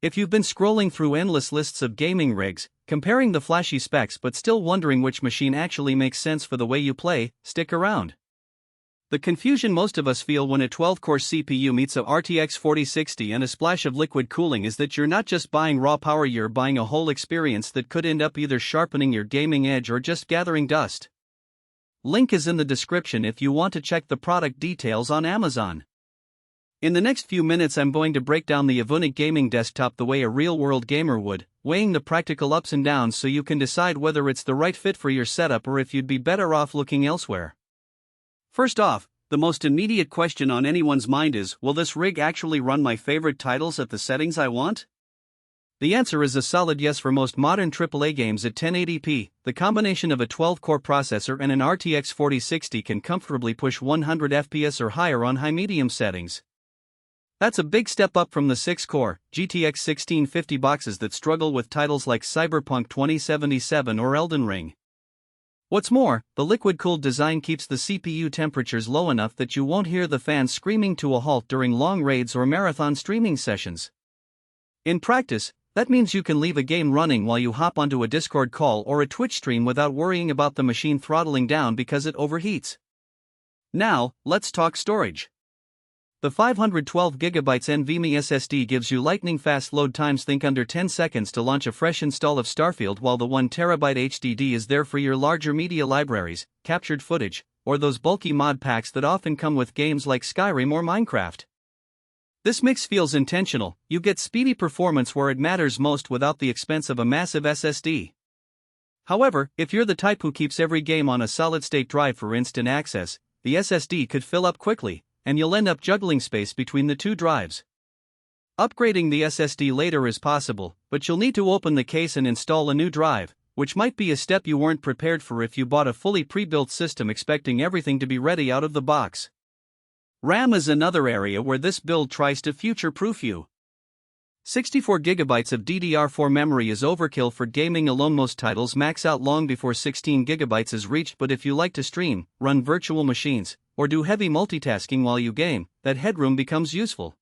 If you've been scrolling through endless lists of gaming rigs, comparing the flashy specs but still wondering which machine actually makes sense for the way you play, stick around. The confusion most of us feel when a 12-core CPU meets a RTX 4060 and a splash of liquid cooling is that you're not just buying raw power, you're buying a whole experience that could end up either sharpening your gaming edge or just gathering dust. Link is in the description if you want to check the product details on Amazon. In the next few minutes I'm going to break down the Evounic gaming desktop the way a real-world gamer would, weighing the practical ups and downs so you can decide whether it's the right fit for your setup or if you'd be better off looking elsewhere. First off, the most immediate question on anyone's mind is, will this rig actually run my favorite titles at the settings I want? The answer is a solid yes for most modern AAA games at 1080p. The combination of a 12-core processor and an RTX 4060 can comfortably push 100 FPS or higher on high-medium settings. That's a big step up from the 6-core, GTX 1650 boxes that struggle with titles like Cyberpunk 2077 or Elden Ring. What's more, the liquid-cooled design keeps the CPU temperatures low enough that you won't hear the fans screaming to a halt during long raids or marathon streaming sessions. In practice, that means you can leave a game running while you hop onto a Discord call or a Twitch stream without worrying about the machine throttling down because it overheats. Now, let's talk storage. The 512GB NVMe SSD gives you lightning-fast load times, think under 10 seconds to launch a fresh install of Starfield, while the 1TB HDD is there for your larger media libraries, captured footage, or those bulky mod packs that often come with games like Skyrim or Minecraft. This mix feels intentional. You get speedy performance where it matters most without the expense of a massive SSD. However, if you're the type who keeps every game on a solid-state drive for instant access, the SSD could fill up quickly, and you'll end up juggling space between the two drives. Upgrading the SSD later is possible, but you'll need to open the case and install a new drive, which might be a step you weren't prepared for if you bought a fully pre-built system expecting everything to be ready out of the box. RAM is another area where this build tries to future-proof you. 64GB of DDR4 memory is overkill for gaming alone. Most titles max out long before 16GB is reached, but if you like to stream, run virtual machines, or do heavy multitasking while you game, that headroom becomes useful.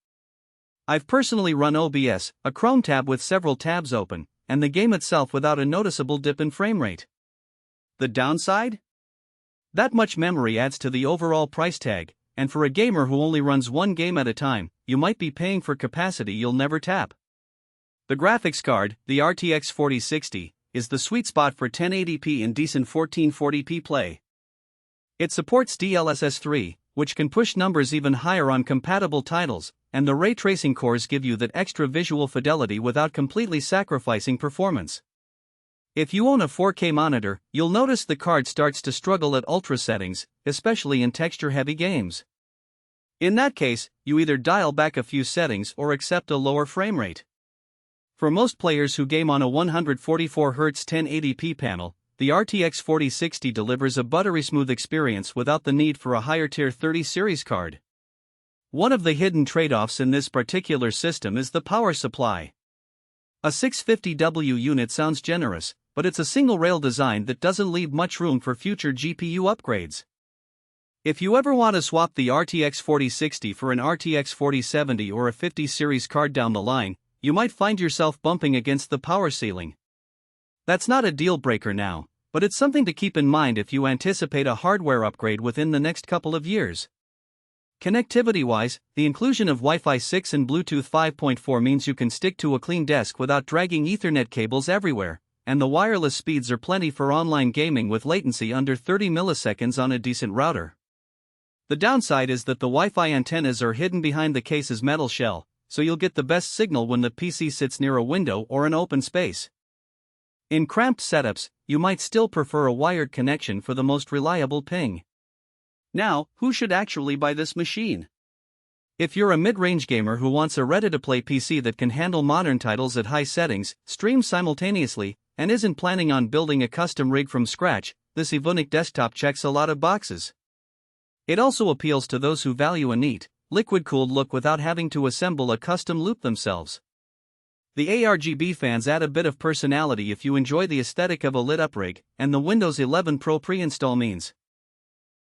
I've personally run OBS, a Chrome tab with several tabs open, and the game itself without a noticeable dip in frame rate. The downside? That much memory adds to the overall price tag, and for a gamer who only runs one game at a time, you might be paying for capacity you'll never tap. The graphics card, the RTX 4060, is the sweet spot for 1080p and decent 1440p play. It supports DLSS 3, which can push numbers even higher on compatible titles, and the ray tracing cores give you that extra visual fidelity without completely sacrificing performance. If you own a 4K monitor, you'll notice the card starts to struggle at ultra settings, especially in texture-heavy games. In that case, you either dial back a few settings or accept a lower frame rate. For most players who game on a 144Hz 1080p panel, the RTX 4060 delivers a buttery smooth experience without the need for a higher-tier 30 series card. One of the hidden trade-offs in this particular system is the power supply. A 650W unit sounds generous, but it's a single-rail design that doesn't leave much room for future GPU upgrades. If you ever want to swap the RTX 4060 for an RTX 4070 or a 50 series card down the line, you might find yourself bumping against the power ceiling. That's not a deal-breaker now, but it's something to keep in mind if you anticipate a hardware upgrade within the next couple of years. Connectivity-wise, the inclusion of Wi-Fi 6 and Bluetooth 5.4 means you can stick to a clean desk without dragging Ethernet cables everywhere, and the wireless speeds are plenty for online gaming with latency under 30 milliseconds on a decent router. The downside is that the Wi-Fi antennas are hidden behind the case's metal shell, so you'll get the best signal when the PC sits near a window or an open space. In cramped setups, you might still prefer a wired connection for the most reliable ping. Now, who should actually buy this machine? If you're a mid-range gamer who wants a ready-to-play PC that can handle modern titles at high settings, stream simultaneously, and isn't planning on building a custom rig from scratch, this Evounic desktop checks a lot of boxes. It also appeals to those who value a neat, liquid-cooled look without having to assemble a custom loop themselves. The ARGB fans add a bit of personality if you enjoy the aesthetic of a lit-up rig, and the Windows 11 Pro pre-install means